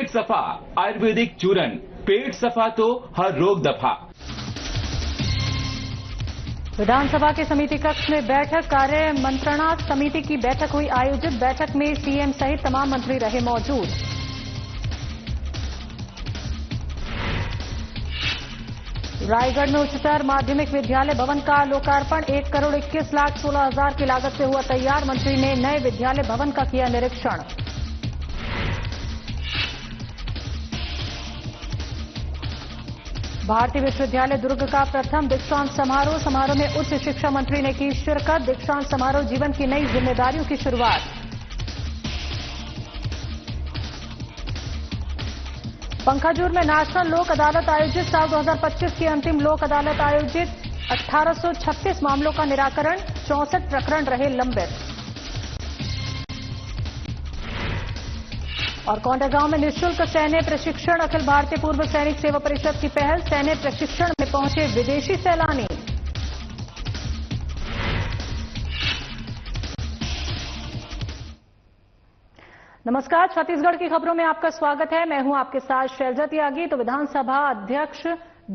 पेट सफा आयुर्वेदिक चूरन, पेट सफा तो हर रोग दफा। विधानसभा के समिति कक्ष में बैठक, कार्य मंत्रणा समिति की बैठक हुई आयोजित। बैठक में सीएम सहित तमाम मंत्री रहे मौजूद। रायगढ़ में उच्चतर माध्यमिक विद्यालय भवन का लोकार्पण, 1,21,16,00,000 की लागत से हुआ तैयार। मंत्री ने नए विद्यालय भवन का किया निरीक्षण। भारतीय विश्वविद्यालय दुर्ग का प्रथम दीक्षांत समारोह में उच्च शिक्षा मंत्री ने की शिरकत। दीक्षांत समारोह जीवन की नई जिम्मेदारियों की शुरुआत। पंखाजूर में नेशनल लोक अदालत आयोजित, साल 2025 की अंतिम लोक अदालत आयोजित। 1836 मामलों का निराकरण, 64 प्रकरण रहे लंबित। और कोंडागांव में निःशुल्क सैन्य प्रशिक्षण, अखिल भारतीय पूर्व सैनिक सेवा परिषद की पहल। सैन्य प्रशिक्षण में पहुंचे विदेशी सैलानी। नमस्कार, छत्तीसगढ़ की खबरों में आपका स्वागत है। मैं हूं आपके साथ शैलजा त्यागी। तो विधानसभा अध्यक्ष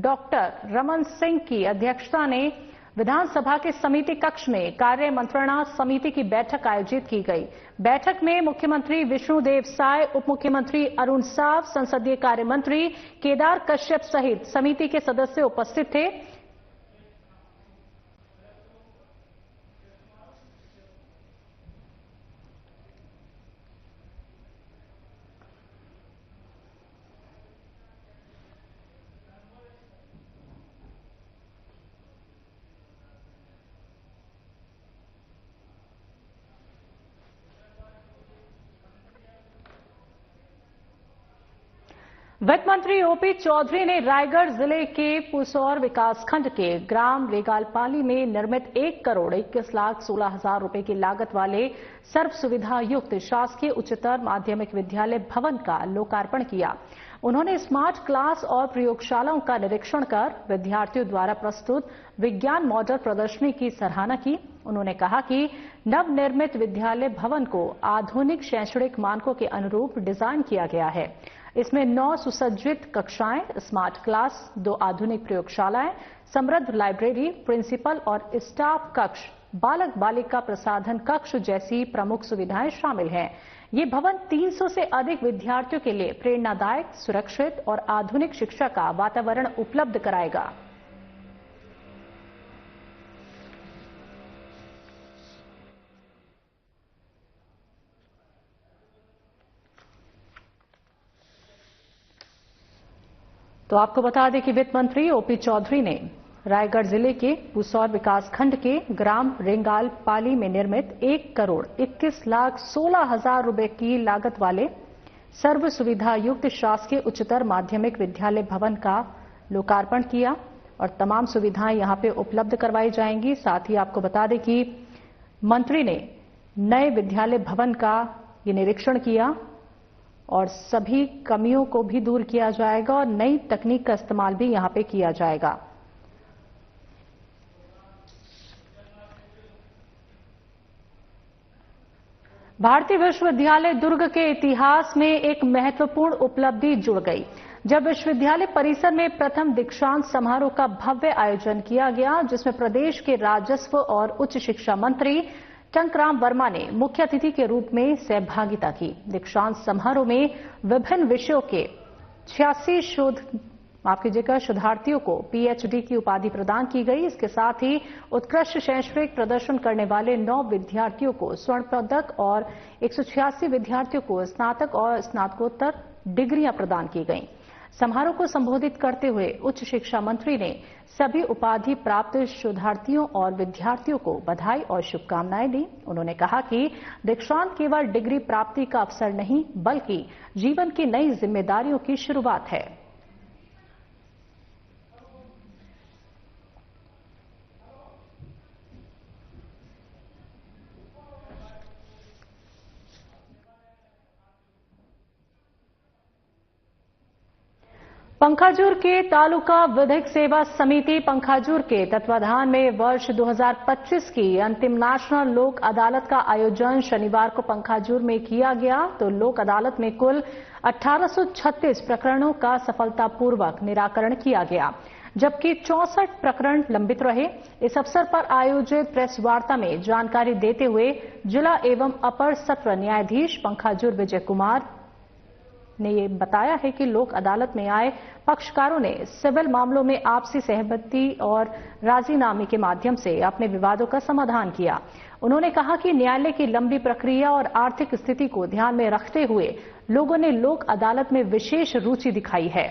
डॉक्टर रमन सिंह की अध्यक्षता ने विधानसभा के समिति कक्ष में कार्य मंत्रणा समिति की बैठक आयोजित की गई। बैठक में मुख्यमंत्री विष्णुदेव साय, उप मुख्यमंत्री अरुण साव, संसदीय कार्य मंत्री केदार कश्यप सहित समिति के सदस्य उपस्थित थे। वित्त मंत्री ओपी चौधरी ने रायगढ़ जिले के पुसौर विकासखंड के ग्राम रेगालपाली में निर्मित 1,21,16,00,000 रुपए की लागत वाले सर्व सुविधा युक्त शासकीय उच्चतर माध्यमिक विद्यालय भवन का लोकार्पण किया। उन्होंने स्मार्ट क्लास और प्रयोगशालाओं का निरीक्षण कर विद्यार्थियों द्वारा प्रस्तुत विज्ञान मॉडल प्रदर्शनी की सराहना की। उन्होंने कहा कि नवनिर्मित विद्यालय भवन को आधुनिक शैक्षणिक मानकों के अनुरूप डिजाइन किया गया है। इसमें 9 सुसज्जित कक्षाएं, स्मार्ट क्लास, 2 आधुनिक प्रयोगशालाएं, समृद्ध लाइब्रेरी, प्रिंसिपल और स्टाफ कक्ष, बालक बालिका प्रसाधन कक्ष जैसी प्रमुख सुविधाएं शामिल हैं। ये भवन 300 से अधिक विद्यार्थियों के लिए प्रेरणादायक, सुरक्षित और आधुनिक शिक्षा का वातावरण उपलब्ध कराएगा। तो आपको बता दें कि वित्त मंत्री ओपी चौधरी ने रायगढ़ जिले के पुसौर विकासखंड के ग्राम रेंगालपाली में निर्मित 1,21,16,00,000 रुपए की लागत वाले सर्व सुविधा युक्त शासकीय उच्चतर माध्यमिक विद्यालय भवन का लोकार्पण किया और तमाम सुविधाएं यहां पे उपलब्ध करवाई जाएंगी। साथ ही आपको बता दें कि मंत्री ने नए विद्यालय भवन का ये निरीक्षण किया और सभी कमियों को भी दूर किया जाएगा और नई तकनीक का इस्तेमाल भी यहां पे किया जाएगा। भारतीय विश्वविद्यालय दुर्ग के इतिहास में एक महत्वपूर्ण उपलब्धि जुड़ गई जब विश्वविद्यालय परिसर में प्रथम दीक्षांत समारोह का भव्य आयोजन किया गया, जिसमें प्रदेश के राजस्व और उच्च शिक्षा मंत्री टंकराम वर्मा ने मुख्य अतिथि के रूप में सहभागिता की। दीक्षांत समारोह में विभिन्न विषयों के 86 शोधार्थियों को पीएचडी की उपाधि प्रदान की गई। इसके साथ ही उत्कृष्ट शैक्षणिक प्रदर्शन करने वाले 9 विद्यार्थियों को स्वर्ण पदक और 186 विद्यार्थियों को स्नातक और स्नातकोत्तर डिग्रियां प्रदान की गईं। समारोह को संबोधित करते हुए उच्च शिक्षा मंत्री ने सभी उपाधि प्राप्त शोधार्थियों और विद्यार्थियों को बधाई और शुभकामनाएं दी। उन्होंने कहा कि दीक्षांत केवल डिग्री प्राप्ति का अवसर नहीं, बल्कि जीवन की नई जिम्मेदारियों की शुरुआत है। पंखाजूर के तालुका विधिक सेवा समिति पंखाजूर के तत्वाधान में वर्ष 2025 की अंतिम नेशनल लोक अदालत का आयोजन शनिवार को पंखाजूर में किया गया। तो लोक अदालत में कुल 1836 प्रकरणों का सफलतापूर्वक निराकरण किया गया, जबकि 64 प्रकरण लंबित रहे। इस अवसर पर आयोजित प्रेस वार्ता में जानकारी देते हुए जिला एवं अपर सत्र न्यायाधीश पंखाजूर विजय कुमार ने ये बताया है कि लोक अदालत में आए पक्षकारों ने सिविल मामलों में आपसी सहमति और राजीनामे के माध्यम से अपने विवादों का समाधान किया। उन्होंने कहा कि न्यायालय की लंबी प्रक्रिया और आर्थिक स्थिति को ध्यान में रखते हुए लोगों ने लोक अदालत में विशेष रुचि दिखाई है।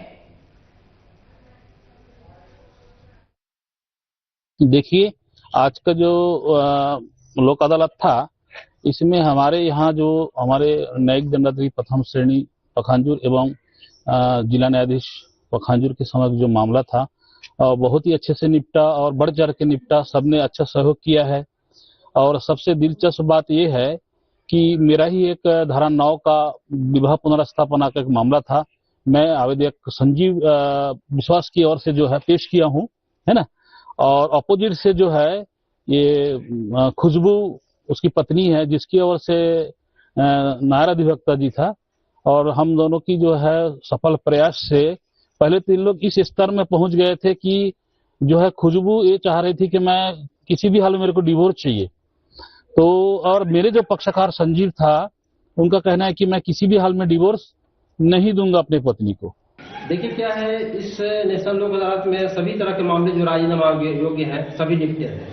देखिए, आज का जो लोक अदालत था, इसमें हमारे यहाँ जो हमारे न्यायिक दंडाधिकारी प्रथम श्रेणी पखांजूर एवं जिला न्यायाधीश पखांजूर के समक्ष जो मामला था बहुत ही अच्छे से निपटा और बढ़ चढ़ के निपटा। सबने अच्छा सहयोग किया है और सबसे दिलचस्प बात यह है कि मेरा ही एक धारा 9 का विवाह पुनर्स्थापना का एक मामला था। मैं आवेदक संजीव विश्वास की ओर से जो है पेश किया हूँ, है ना। और अपोजिट से जो है ये खुशबू उसकी पत्नी है, जिसकी ओर से नायर अधिवक्ता जी था। और हम दोनों की जो है सफल प्रयास से पहले 3 लोग इस स्तर में पहुंच गए थे कि जो है खुशबू ये चाह रही थी कि मैं किसी भी हाल में मेरे को डिवोर्स चाहिए। तो और मेरे जो पक्षकार संजीव था, उनका कहना है कि मैं किसी भी हाल में डिवोर्स नहीं दूंगा अपनी पत्नी को। देखिए क्या है, इस नेशनल लोक अदालत में सभी तरह के मामले जो राजीनामा योग्य हैं सभी निपटे हैं।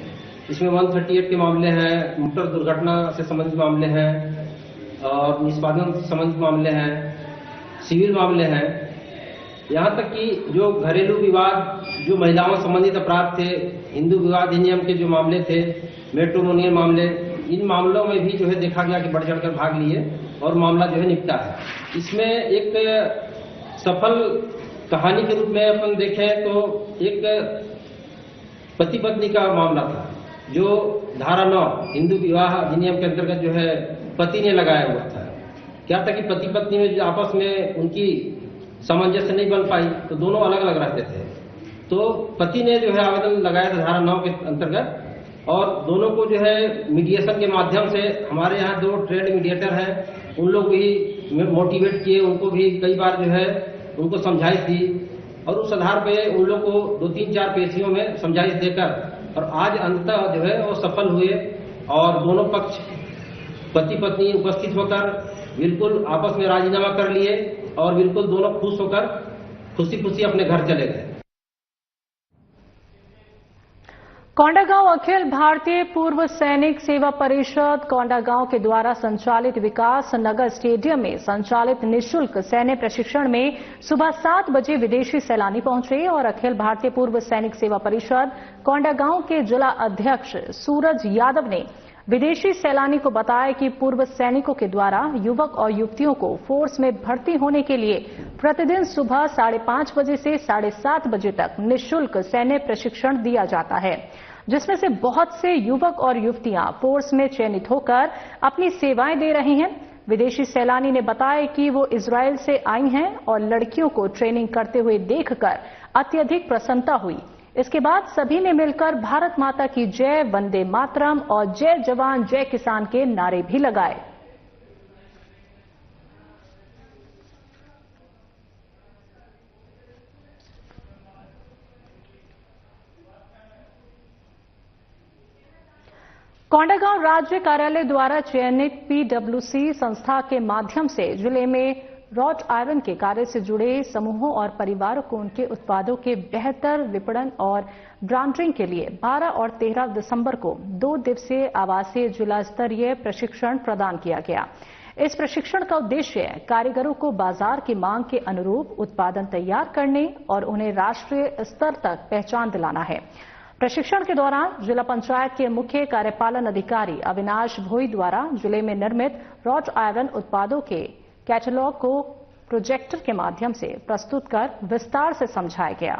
इसमें 138 के मामले हैं, मोटर दुर्घटना से संबंधित मामले हैं और निष्पादन से संबंधित मामले हैं, सिविल मामले हैं, यहाँ तक कि जो घरेलू विवाद, जो महिलाओं संबंधित अपराध थे, हिंदू विवाह अधिनियम के जो मामले थे, मैट्रिमोनियल मामले, इन मामलों में भी जो है देखा गया कि बढ़ चढ़कर भाग लिए और मामला जो है निपटा है। इसमें एक सफल कहानी के रूप में अपन देखें तो एक पति पत्नी का मामला था, जो धारा 9 हिंदू विवाह अधिनियम के अंतर्गत जो है पति ने लगाया हुआ था। क्या था कि पति पत्नी में जो आपस में उनकी सामंजस्य नहीं बन पाई, तो दोनों अलग अलग रहते थे। तो पति ने जो है आवेदन लगाया था धारा 9 के अंतर्गत और दोनों को जो है मीडिएशन के माध्यम से, हमारे यहाँ 2 ट्रेड मीडिएटर हैं, उन लोग भी मोटिवेट किए, उनको भी कई बार जो है उनको समझाइश दी और उस आधार पे उन लोग को 2-3-4 पेशियों में समझाइश देकर और आज अंततः जो है वो सफल हुए और दोनों पक्ष पति पत्नी उपस्थित होकर बिल्कुल आपस में राजीनामा कर लिए और बिल्कुल दोनों खुश होकर खुशी खुशी अपने घर चले गए। कोंडागांव अखिल भारतीय पूर्व सैनिक सेवा परिषद कोंडागांव के द्वारा संचालित विकास नगर स्टेडियम में संचालित निःशुल्क सैन्य प्रशिक्षण में सुबह 7 बजे विदेशी सैलानी पहुंचे और अखिल भारतीय पूर्व सैनिक सेवा परिषद कोंडागांव के जिला अध्यक्ष सूरज यादव ने विदेशी सैलानी को बताया कि पूर्व सैनिकों के द्वारा युवक और युवतियों को फोर्स में भर्ती होने के लिए प्रतिदिन सुबह 5:30 बजे से 7:30 बजे तक निःशुल्क सैन्य प्रशिक्षण दिया जाता है, जिसमें से बहुत से युवक और युवतियां फोर्स में चयनित होकर अपनी सेवाएं दे रहे हैं। विदेशी सैलानी ने बताया कि वो इजराइल से आई हैं और लड़कियों को ट्रेनिंग करते हुए देखकर अत्यधिक प्रसन्नता हुई। इसके बाद सभी ने मिलकर भारत माता की जय, वंदे मातरम और जय जवान जय किसान के नारे भी लगाए। कोंडागांव राज्य कार्यालय द्वारा चयनित पीडब्ल्यूसी संस्था के माध्यम से जिले में रॉट आयरन के कार्य से जुड़े समूहों और परिवारों को उनके उत्पादों के बेहतर विपणन और ब्रांडिंग के लिए 12 और 13 दिसंबर को 2 दिवसीय आवासीय जिला स्तरीय प्रशिक्षण प्रदान किया गया। इस प्रशिक्षण का उद्देश्य कारीगरों को बाजार की मांग के अनुरूप उत्पादन तैयार करने और उन्हें राष्ट्रीय स्तर तक पहचान दिलाना है। प्रशिक्षण के दौरान जिला पंचायत के मुख्य कार्यपालन अधिकारी अविनाश भोई द्वारा जिले में निर्मित रॉट आयरन उत्पादों के कैटलॉग को प्रोजेक्टर के माध्यम से प्रस्तुत कर विस्तार से समझाया गया।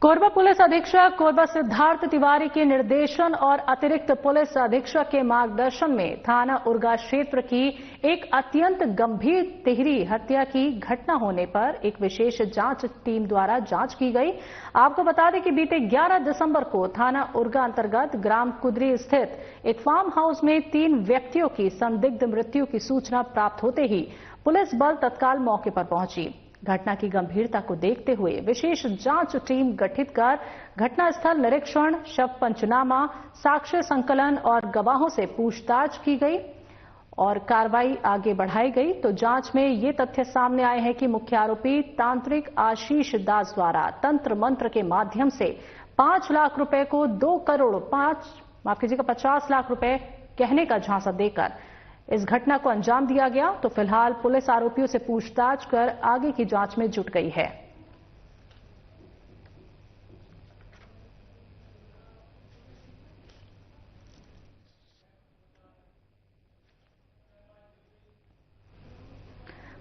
कोरबा पुलिस अधीक्षक कोरबा सिद्धार्थ तिवारी के निर्देशन और अतिरिक्त पुलिस अधीक्षक के मार्गदर्शन में थाना उरगा क्षेत्र की एक अत्यंत गंभीर तिहरी हत्या की घटना होने पर एक विशेष जांच टीम द्वारा जांच की गई। आपको बता दें कि बीते 11 दिसंबर को थाना उरगा अंतर्गत ग्राम कुदरी स्थित एक फार्म हाउस में 3 व्यक्तियों की संदिग्ध मृत्यु की सूचना प्राप्त होते ही पुलिस बल तत्काल मौके पर पहुंची। घटना की गंभीरता को देखते हुए विशेष जांच टीम गठित कर घटनास्थल निरीक्षण, शव पंचनामा, साक्ष्य संकलन और गवाहों से पूछताछ की गई और कार्रवाई आगे बढ़ाई गई। तो जांच में ये तथ्य सामने आए हैं कि मुख्य आरोपी तांत्रिक आशीष दास द्वारा तंत्र मंत्र के माध्यम से 5 लाख रुपए को 50 लाख रुपए कहने का झांसा देकर इस घटना को अंजाम दिया गया। तो फिलहाल पुलिस आरोपियों से पूछताछ कर आगे की जांच में जुट गई है।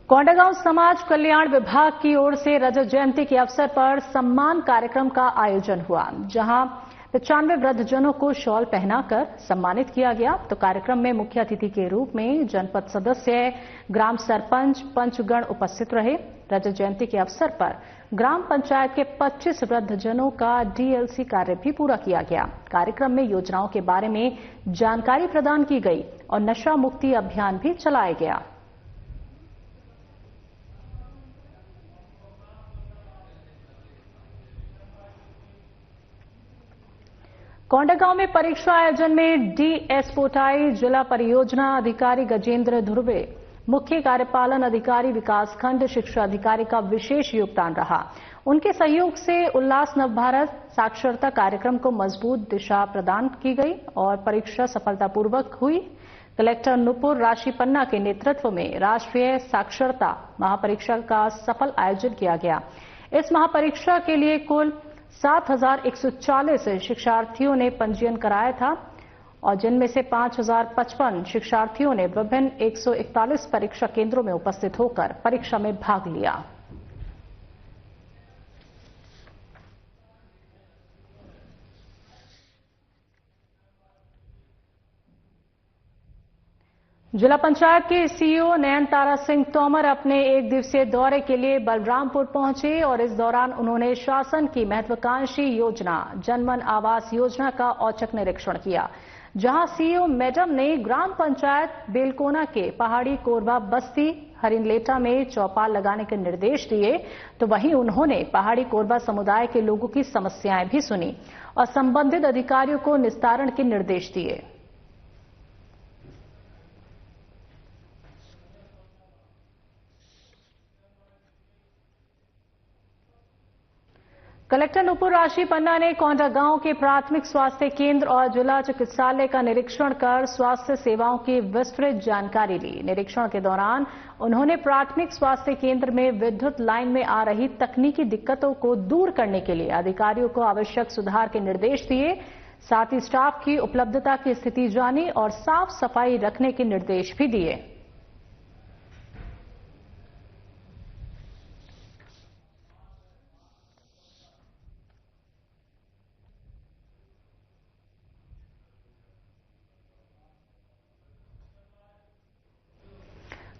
कोंडागांव समाज कल्याण विभाग की ओर से रजत जयंती के अवसर पर सम्मान कार्यक्रम का आयोजन हुआ, जहां 95 वृद्धजनों को शॉल पहनाकर सम्मानित किया गया। तो कार्यक्रम में मुख्य अतिथि के रूप में जनपद सदस्य, ग्राम सरपंच, पंचगण उपस्थित रहे। रजत जयंती के अवसर पर ग्राम पंचायत के 25 वृद्धजनों का डीएलसी कार्य भी पूरा किया गया। कार्यक्रम में योजनाओं के बारे में जानकारी प्रदान की गई और नशा मुक्ति अभियान भी चलाया गया। कोंडागांव में परीक्षा आयोजन में डीएस पोटाई, जिला परियोजना अधिकारी गजेंद्र ध्रुवे, मुख्य कार्यपालन अधिकारी विकासखंड शिक्षा अधिकारी का विशेष योगदान रहा। उनके सहयोग से उल्लास नव भारत साक्षरता कार्यक्रम को मजबूत दिशा प्रदान की गई और परीक्षा सफलतापूर्वक हुई। कलेक्टर नुपुर राशि पन्ना के नेतृत्व में राष्ट्रीय साक्षरता महापरीक्षा का सफल आयोजन किया गया। इस महापरीक्षा के लिए कुल 7,140 शिक्षार्थियों ने पंजीयन कराया था और जिनमें से 5,055 शिक्षार्थियों ने विभिन्न 141 परीक्षा केंद्रों में उपस्थित होकर परीक्षा में भाग लिया। जिला पंचायत के सीईओ नयन तारा सिंह तोमर अपने एक दिवसीय दौरे के लिए बलरामपुर पहुंचे और इस दौरान उन्होंने शासन की महत्वाकांक्षी योजना जनमन आवास योजना का औचक निरीक्षण किया, जहां सीईओ मैडम ने ग्राम पंचायत बेलकोना के पहाड़ी कोरबा बस्ती हरिनलेटा में चौपाल लगाने के निर्देश दिए। तो वहीं उन्होंने पहाड़ी कोरबा समुदाय के लोगों की समस्याएं भी सुनी और संबंधित अधिकारियों को निस्तारण के निर्देश दिए। कलेक्टर नुपुर राशि पन्ना ने कोंडागांव के प्राथमिक स्वास्थ्य केंद्र और जिला चिकित्सालय का निरीक्षण कर स्वास्थ्य सेवाओं की विस्तृत जानकारी ली। निरीक्षण के दौरान उन्होंने प्राथमिक स्वास्थ्य केंद्र में विद्युत लाइन में आ रही तकनीकी दिक्कतों को दूर करने के लिए अधिकारियों को आवश्यक सुधार के निर्देश दिए। साथ ही स्टाफ की उपलब्धता की स्थिति जानी और साफ सफाई रखने के निर्देश भी दिए।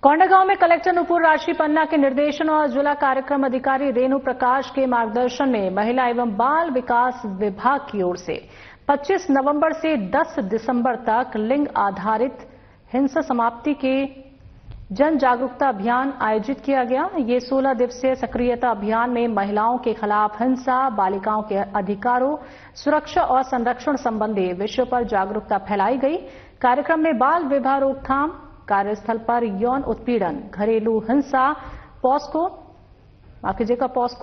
कोंडागांव में कलेक्टर नुपुर राशि पन्ना के निर्देशन और जिला कार्यक्रम अधिकारी रेणु प्रकाश के मार्गदर्शन में महिला एवं बाल विकास विभाग की ओर से 25 नवंबर से 10 दिसंबर तक लिंग आधारित हिंसा समाप्ति के जन जागरूकता अभियान आयोजित किया गया। ये 16 दिवसीय सक्रियता अभियान में महिलाओं के खिलाफ हिंसा, बालिकाओं के अधिकारों, सुरक्षा और संरक्षण संबंधी विषयों पर जागरूकता फैलाई गई। कार्यक्रम में बाल विवाह रोकथाम, कार्यस्थल पर यौन उत्पीड़न, घरेलू हिंसा, पॉस्को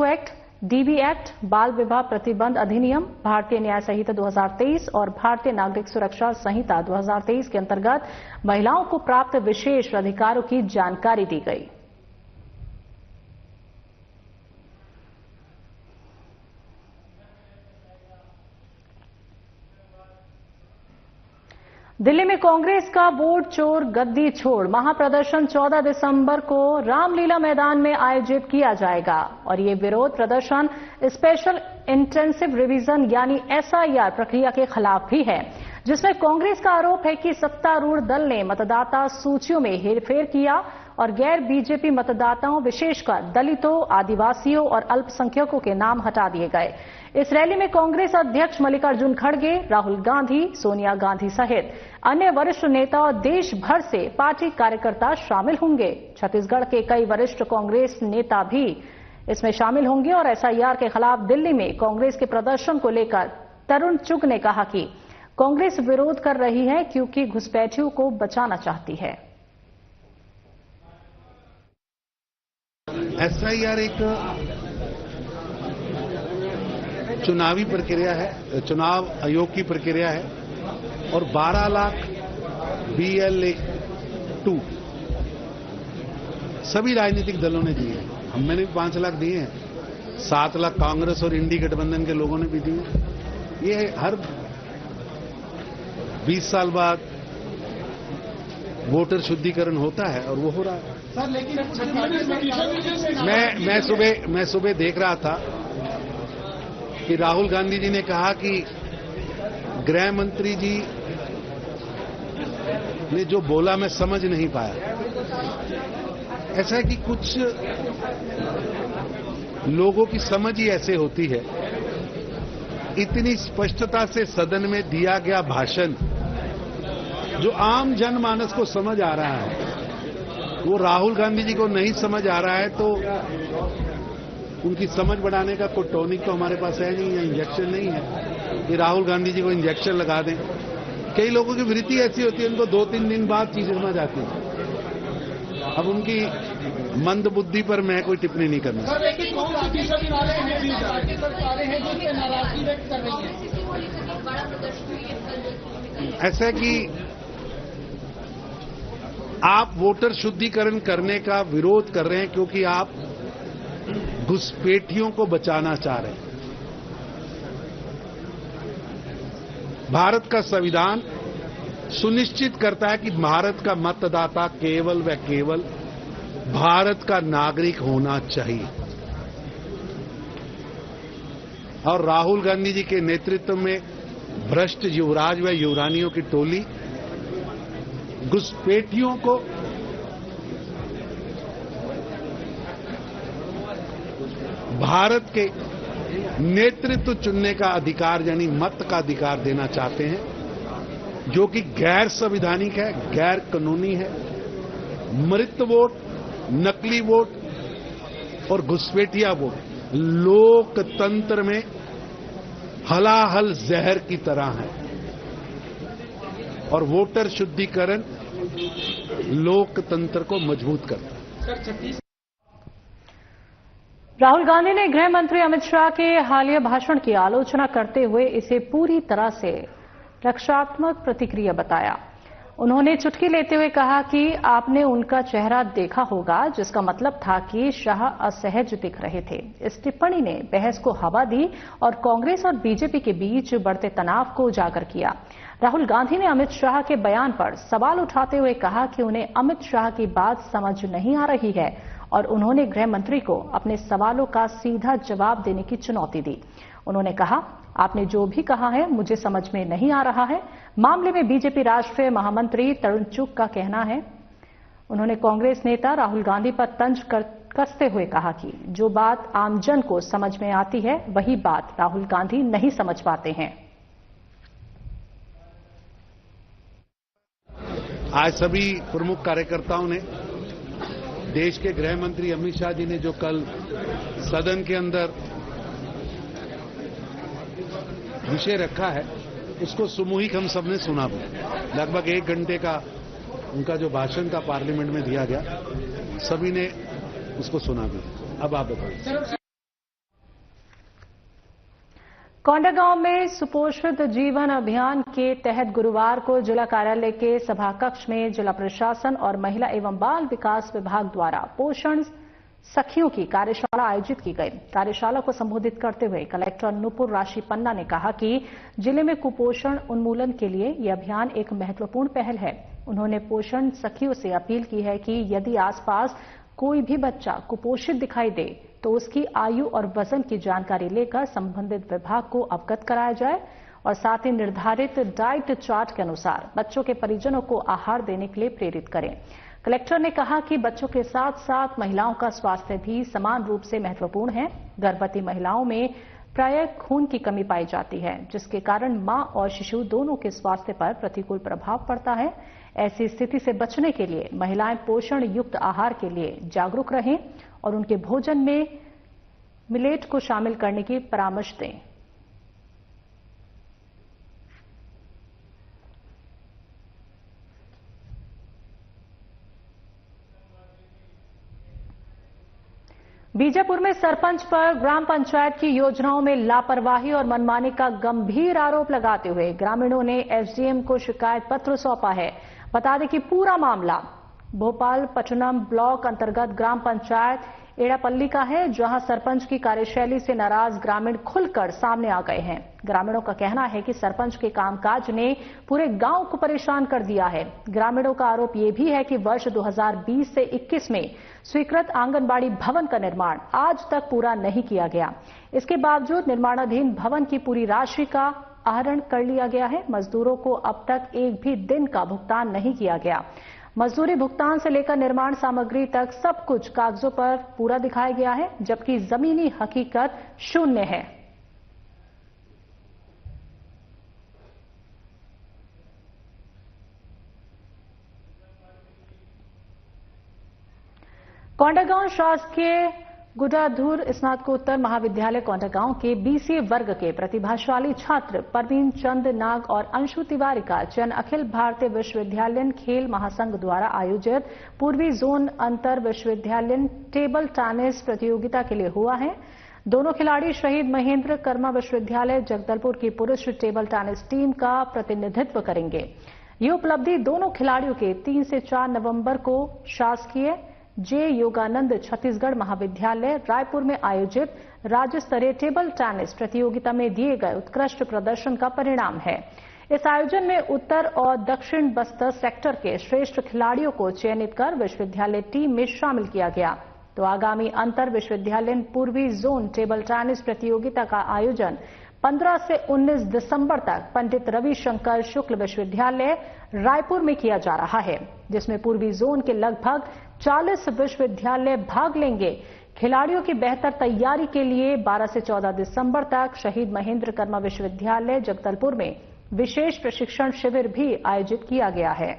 एक्ट, डीबी एक्ट, बाल विवाह प्रतिबंध अधिनियम, भारतीय न्याय संहिता 2023 और भारतीय नागरिक सुरक्षा संहिता 2023 के अंतर्गत महिलाओं को प्राप्त विशेष अधिकारों की जानकारी दी गई। दिल्ली में कांग्रेस का वोट चोर गद्दी छोड़ महाप्रदर्शन 14 दिसंबर को रामलीला मैदान में आयोजित किया जाएगा और ये विरोध प्रदर्शन स्पेशल इंटेंसिव रिवीजन यानी SIR प्रक्रिया के खिलाफ भी है, जिसमें कांग्रेस का आरोप है कि सत्तारूढ़ दल ने मतदाता सूचियों में हेरफेर किया और गैर बीजेपी मतदाताओं विशेषकर दलितों, आदिवासियों और अल्पसंख्यकों के नाम हटा दिए गए। इस रैली में कांग्रेस अध्यक्ष मल्लिकार्जुन खड़गे, राहुल गांधी, सोनिया गांधी सहित अन्य वरिष्ठ नेता और देश भर से पार्टी कार्यकर्ता शामिल होंगे। छत्तीसगढ़ के कई वरिष्ठ कांग्रेस नेता भी इसमें शामिल होंगे और SIR के खिलाफ दिल्ली में कांग्रेस के प्रदर्शन को लेकर तरुण चुग ने कहा कि कांग्रेस विरोध कर रही है क्योंकि घुसपैठियों को बचाना चाहती है। SIR एक चुनावी प्रक्रिया है, चुनाव आयोग की प्रक्रिया है और 12 लाख BLA-2 सभी राजनीतिक दलों ने दिए। मैंने भी 5 लाख दिए हैं, 7 लाख कांग्रेस और इंडी गठबंधन के लोगों ने भी दिए। ये हर 20 साल बाद वोटर शुद्धिकरण होता है और वो हो रहा है। सर, लेकिन मैं सुबह देख रहा था कि राहुल गांधी जी ने कहा कि गृह मंत्री जी ने जो बोला मैं समझ नहीं पाया। ऐसा है कि कुछ लोगों की समझ ही ऐसे होती है। इतनी स्पष्टता से सदन में दिया गया भाषण जो आम जनमानस को समझ आ रहा है, वो राहुल गांधी जी को नहीं समझ आ रहा है, तो उनकी समझ बढ़ाने का कोई टॉनिक तो हमारे पास है नहीं, या इंजेक्शन नहीं है कि राहुल गांधी जी को इंजेक्शन लगा दें। कई लोगों की वृत्ति ऐसी होती है, उनको 2-3 दिन बाद चीजें समझ आती है। अब उनकी मंद बुद्धि पर मैं कोई टिप्पणी नहीं करना। ऐसा कि आप वोटर शुद्धिकरण करने का विरोध कर रहे हैं क्योंकि आप घुसपैठियों को बचाना चाह रहे हैं। भारत का संविधान सुनिश्चित करता है कि भारत का मतदाता केवल व केवल भारत का नागरिक होना चाहिए और राहुल गांधी जी के नेतृत्व में भ्रष्ट युवराज व युवरानियों की टोली घुसपैठियों को भारत के नेतृत्व चुनने का अधिकार यानी मत का अधिकार देना चाहते हैं, जो कि गैर संवैधानिक है, गैर कानूनी है। मृत वोट, नकली वोट और घुसपैठिया वोट लोकतंत्र में हलाहल जहर की तरह है और वोटर शुद्धिकरण लोकतंत्र को मजबूत करता है। राहुल गांधी ने गृह मंत्री अमित शाह के हालिया भाषण की आलोचना करते हुए इसे पूरी तरह से रक्षात्मक प्रतिक्रिया बताया। उन्होंने चुटकी लेते हुए कहा कि आपने उनका चेहरा देखा होगा, जिसका मतलब था कि शाह असहज दिख रहे थे। इस टिप्पणी ने बहस को हवा दी और कांग्रेस और बीजेपी के बीच बढ़ते तनाव को उजागर किया। राहुल गांधी ने अमित शाह के बयान पर सवाल उठाते हुए कहा कि उन्हें अमित शाह की बात समझ नहीं आ रही है और उन्होंने गृह मंत्री को अपने सवालों का सीधा जवाब देने की चुनौती दी। उन्होंने कहा, आपने जो भी कहा है मुझे समझ में नहीं आ रहा है। मामले में बीजेपी राष्ट्रीय महामंत्री तरुण चुग का कहना है। उन्होंने कांग्रेस नेता राहुल गांधी पर तंज कसते हुए कहा कि जो बात आमजन को समझ में आती है वही बात राहुल गांधी नहीं समझ पाते हैं। आज सभी प्रमुख कार्यकर्ताओं ने देश के गृह मंत्री अमित शाह जी ने जो कल सदन के अंदर विषय रखा है उसको सामूहिक हम सबने सुना भी। लगभग 1 घंटे का उनका जो भाषण था पार्लियामेंट में दिया गया, सभी ने उसको सुना भी। अब आप बताइए। कोंडागांव में सुपोषित जीवन अभियान के तहत गुरुवार को जिला कार्यालय के सभाकक्ष में जिला प्रशासन और महिला एवं बाल विकास विभाग द्वारा पोषण सखियों की कार्यशाला आयोजित की गई। कार्यशाला को संबोधित करते हुए कलेक्टर नुपुर राशि पन्ना ने कहा कि जिले में कुपोषण उन्मूलन के लिए यह अभियान एक महत्वपूर्ण पहल है। उन्होंने पोषण सखियों से अपील की है कि यदि आसपास कोई भी बच्चा कुपोषित दिखाई दे तो उसकी आयु और वजन की जानकारी लेकर संबंधित विभाग को अवगत कराया जाए और साथ ही निर्धारित डाइट चार्ट के अनुसार बच्चों के परिजनों को आहार देने के लिए प्रेरित करें। कलेक्टर ने कहा कि बच्चों के साथ साथ महिलाओं का स्वास्थ्य भी समान रूप से महत्वपूर्ण है। गर्भवती महिलाओं में प्रायः खून की कमी पाई जाती है, जिसके कारण मां और शिशु दोनों के स्वास्थ्य पर प्रतिकूल प्रभाव पड़ता है। ऐसी स्थिति से बचने के लिए महिलाएं पोषण युक्त आहार के लिए जागरूक रहें और उनके भोजन में मिलेट को शामिल करने की परामर्श दें। बीजापुर में सरपंच पर ग्राम पंचायत की योजनाओं में लापरवाही और मनमानी का गंभीर आरोप लगाते हुए ग्रामीणों ने एसडीएम को शिकायत पत्र सौंपा है। बता दें कि पूरा मामला भोपाल पटनम ब्लॉक अंतर्गत ग्राम पंचायत एड़ापल्ली का है, जहां सरपंच की कार्यशैली से नाराज ग्रामीण खुलकर सामने आ गए हैं। ग्रामीणों का कहना है कि सरपंच के कामकाज ने पूरे गांव को परेशान कर दिया है। ग्रामीणों का आरोप यह भी है कि वर्ष 2020 से 21 में स्वीकृत आंगनबाड़ी भवन का निर्माण आज तक पूरा नहीं किया गया। इसके बावजूद निर्माणाधीन भवन की पूरी राशि का आहरण कर लिया गया है। मजदूरों को अब तक एक भी दिन का भुगतान नहीं किया गया। मजदूरी भुगतान से लेकर निर्माण सामग्री तक सब कुछ कागजों पर पूरा दिखाया गया है, जबकि जमीनी हकीकत शून्य है। कोंडागांव शासकीय गुडाधुर स्नातकोत्तर महाविद्यालय कोंडागांव के बीसीए वर्ग के प्रतिभाशाली छात्र परवीन चंद नाग और अंशु तिवारी का चयन अखिल भारतीय विश्वविद्यालय खेल महासंघ द्वारा आयोजित पूर्वी जोन अंतर विश्वविद्यालय टेबल टेनिस प्रतियोगिता के लिए हुआ है। दोनों खिलाड़ी शहीद महेंद्र कर्मा विश्वविद्यालय जगदलपुर की पुरुष टेबल टेनिस टीम का प्रतिनिधित्व करेंगे। ये उपलब्धि दोनों खिलाड़ियों के 3 से 4 नवंबर को शासकीय जे योगानंद छत्तीसगढ़ महाविद्यालय रायपुर में आयोजित राज्य स्तरीय टेबल टेनिस प्रतियोगिता में दिए गए उत्कृष्ट प्रदर्शन का परिणाम है। इस आयोजन में उत्तर और दक्षिण बस्तर सेक्टर के श्रेष्ठ खिलाड़ियों को चयनित कर विश्वविद्यालय टीम में शामिल किया गया। तो आगामी अंतर विश्वविद्यालय पूर्वी जोन टेबल टेनिस प्रतियोगिता का आयोजन 15 से 19 दिसंबर तक पंडित रविशंकर शुक्ल विश्वविद्यालय रायपुर में किया जा रहा है, जिसमें पूर्वी जोन के लगभग 40 विश्वविद्यालय भाग लेंगे। खिलाड़ियों की बेहतर तैयारी के लिए 12 से 14 दिसंबर तक शहीद महेंद्र कर्मा विश्वविद्यालय जगदलपुर में विशेष प्रशिक्षण शिविर भी आयोजित किया गया है।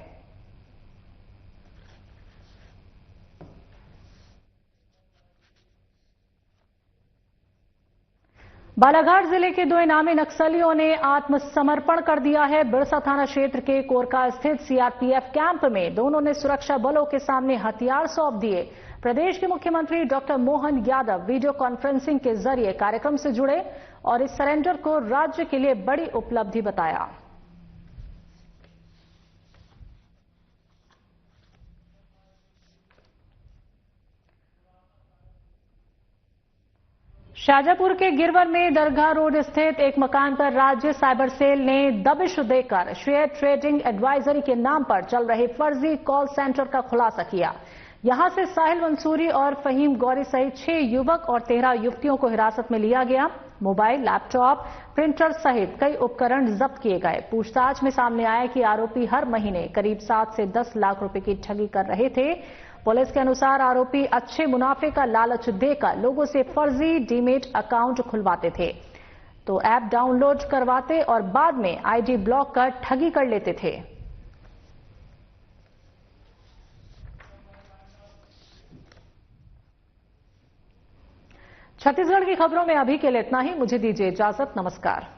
बालाघाट जिले के 2 इनामी नक्सलियों ने आत्मसमर्पण कर दिया है। बिरसा थाना क्षेत्र के कोरका स्थित सीआरपीएफ कैंप में दोनों ने सुरक्षा बलों के सामने हथियार सौंप दिए। प्रदेश के मुख्यमंत्री doctor Mohan Yadav video conferencing के जरिए कार्यक्रम से जुड़े और इस सरेंडर को राज्य के लिए बड़ी उपलब्धि बताया। शाजापुर के गिरवर में दरगाह रोड स्थित एक मकान पर राज्य साइबर सेल ने दबिश देकर शेयर ट्रेडिंग एडवाइजरी के नाम पर चल रहे फर्जी कॉल सेंटर का खुलासा किया। यहां से साहिल मंसूरी और फहीम गौरी सहित 6 युवक और 13 युवतियों को हिरासत में लिया गया। मोबाइल, लैपटॉप, प्रिंटर सहित कई उपकरण जब्त किए गए। पूछताछ में सामने आया कि आरोपी हर महीने करीब 7 से 10 लाख रुपए की ठगी कर रहे थे। पुलिस के अनुसार आरोपी अच्छे मुनाफे का लालच देकर लोगों से फर्जी डीमेट अकाउंट खुलवाते थे, तो ऐप डाउनलोड करवाते और बाद में आईडी ब्लॉक कर ठगी कर लेते थे। छत्तीसगढ़ की खबरों में अभी के लिए इतना ही। मुझे दीजिए इजाजत। नमस्कार।